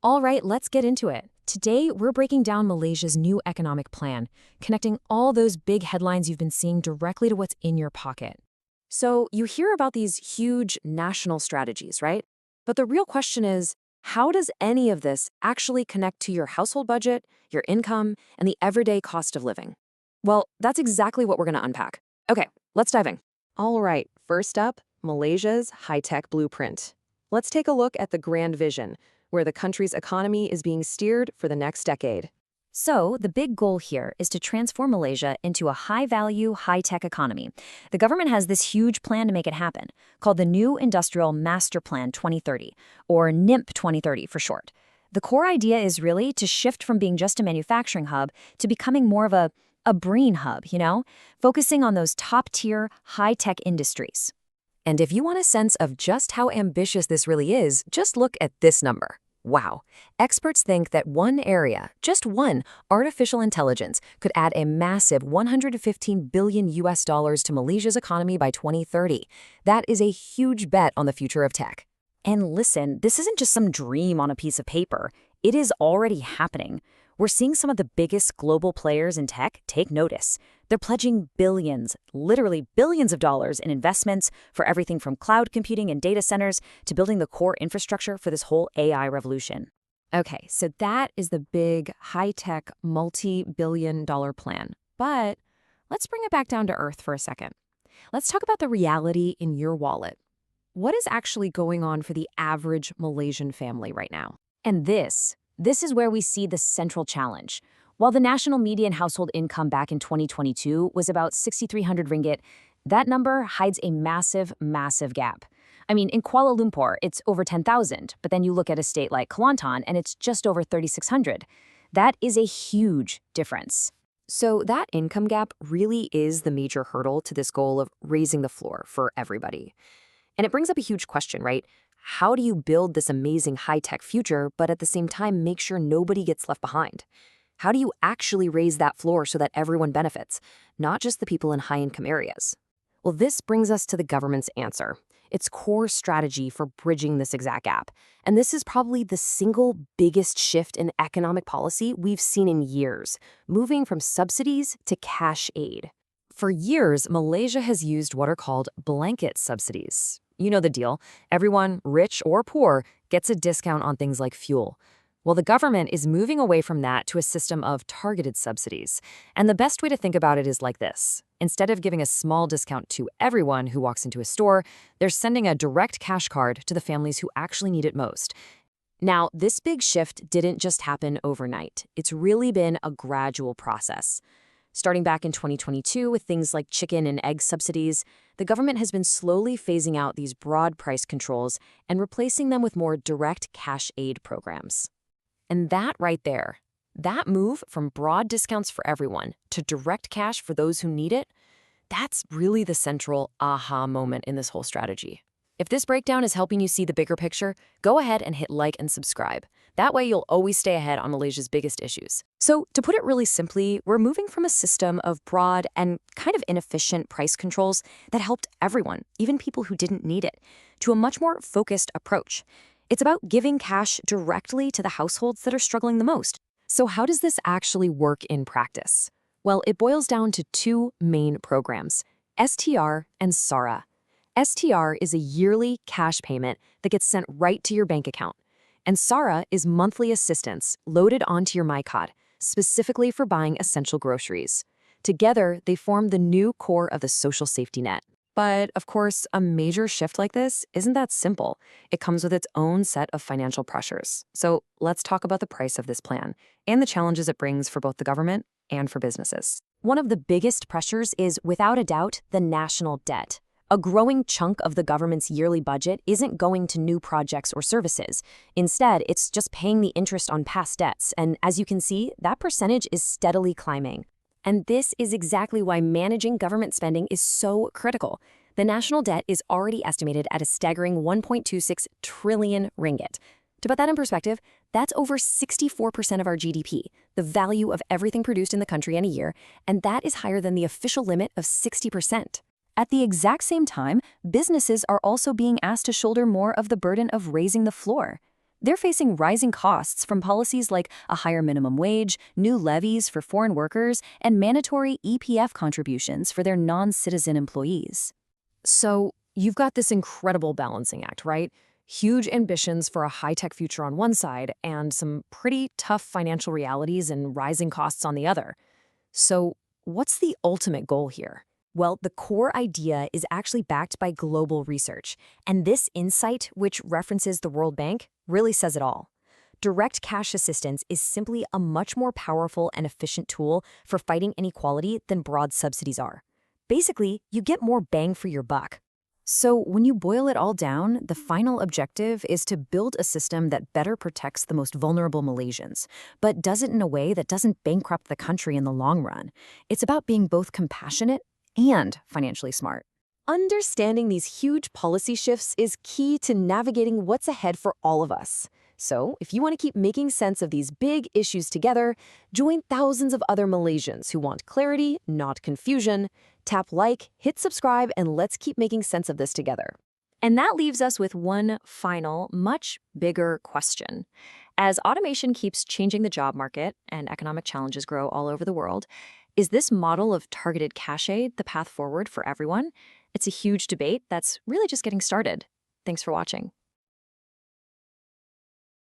All right, let's get into it. Today, we're breaking down Malaysia's new economic plan, connecting all those big headlines you've been seeing directly to what's in your pocket. So, you hear about these huge national strategies, right? But the real question is, how does any of this actually connect to your household budget, your income, and the everyday cost of living? Well, that's exactly what we're going to unpack. Okay, let's dive in. All right, first up, Malaysia's high-tech blueprint. Let's take a look at the grand vision, where the country's economy is being steered for the next decade. So, the big goal here is to transform Malaysia into a high-value, high-tech economy. The government has this huge plan to make it happen, called the New Industrial Master Plan 2030, or NIMP 2030 for short. The core idea is really to shift from being just a manufacturing hub to becoming more of a brain hub, focusing on those top-tier, high-tech industries. And if you want a sense of just how ambitious this really is, just look at this number. Wow. Experts think that one area, just one, artificial intelligence, could add a massive $115 billion to Malaysia's economy by 2030. That is a huge bet on the future of tech. And listen, this isn't just some dream on a piece of paper. It is already happening. We're seeing some of the biggest global players in tech take notice. They're pledging billions, literally billions of dollars in investments for everything from cloud computing and data centers to building the core infrastructure for this whole AI revolution. Okay, so that is the big, high-tech, multi-billion-dollar plan. But let's bring it back down to earth for a second. Let's talk about the reality in your wallet. What is actually going on for the average Malaysian family right now? And this is where we see the central challenge. While the national median household income back in 2022 was about 6,300 ringgit, that number hides a massive, massive gap. I mean, in Kuala Lumpur, it's over 10,000, but then you look at a state like Kelantan and it's just over 3,600. That is a huge difference. So that income gap really is the major hurdle to this goal of raising the floor for everybody. And it brings up a huge question, right? How do you build this amazing high-tech future, but at the same time make sure nobody gets left behind? How do you actually raise that floor so that everyone benefits, not just the people in high-income areas? Well, this brings us to the government's answer, its core strategy for bridging this exact gap. And this is probably the single biggest shift in economic policy we've seen in years, moving from subsidies to cash aid. For years, Malaysia has used what are called blanket subsidies. You know the deal. Everyone, rich or poor, gets a discount on things like fuel. Well, the government is moving away from that to a system of targeted subsidies. And the best way to think about it is like this. Instead of giving a small discount to everyone who walks into a store, they're sending a direct cash card to the families who actually need it most. Now, this big shift didn't just happen overnight. It's really been a gradual process. Starting back in 2022 with things like chicken and egg subsidies, the government has been slowly phasing out these broad price controls and replacing them with more direct cash aid programs. And that right there, that move from broad discounts for everyone to direct cash for those who need it, that's really the central aha moment in this whole strategy. If this breakdown is helping you see the bigger picture, go ahead and hit like and subscribe. That way you'll always stay ahead on Malaysia's biggest issues. So, to put it really simply, we're moving from a system of broad and kind of inefficient price controls that helped everyone, even people who didn't need it, to a much more focused approach. It's about giving cash directly to the households that are struggling the most. So how does this actually work in practice? Well, it boils down to two main programs, STR and SARA. STR is a yearly cash payment that gets sent right to your bank account. And SARA is monthly assistance loaded onto your MyCard, specifically for buying essential groceries. Together, they form the new core of the social safety net. But, of course, a major shift like this isn't that simple. It comes with its own set of financial pressures. So let's talk about the price of this plan and the challenges it brings for both the government and for businesses. One of the biggest pressures is, without a doubt, the national debt. A growing chunk of the government's yearly budget isn't going to new projects or services. Instead, it's just paying the interest on past debts. And as you can see, that percentage is steadily climbing. And this is exactly why managing government spending is so critical. The national debt is already estimated at a staggering 1.26 trillion ringgit. To put that in perspective, that's over 64% of our GDP, the value of everything produced in the country in a year, and that is higher than the official limit of 60%. At the exact same time, businesses are also being asked to shoulder more of the burden of raising the floor. They're facing rising costs from policies like a higher minimum wage, new levies for foreign workers, and mandatory EPF contributions for their non-citizen employees. So you've got this incredible balancing act, right? Huge ambitions for a high-tech future on one side and some pretty tough financial realities and rising costs on the other. So what's the ultimate goal here? Well, the core idea is actually backed by global research, and this insight, which references the World Bank, really says it all. Direct cash assistance is simply a much more powerful and efficient tool for fighting inequality than broad subsidies are. Basically, you get more bang for your buck. So when you boil it all down, the final objective is to build a system that better protects the most vulnerable Malaysians, but does it in a way that doesn't bankrupt the country in the long run. It's about being both compassionate and financially smart. Understanding these huge policy shifts is key to navigating what's ahead for all of us. So, if you want to keep making sense of these big issues together, join thousands of other Malaysians who want clarity, not confusion. Tap like, hit subscribe, and let's keep making sense of this together. And that leaves us with one final, much bigger question. As automation keeps changing the job market and economic challenges grow all over the world, is this model of targeted cash aid the path forward for everyone? It's a huge debate that's really just getting started. Thanks for watching.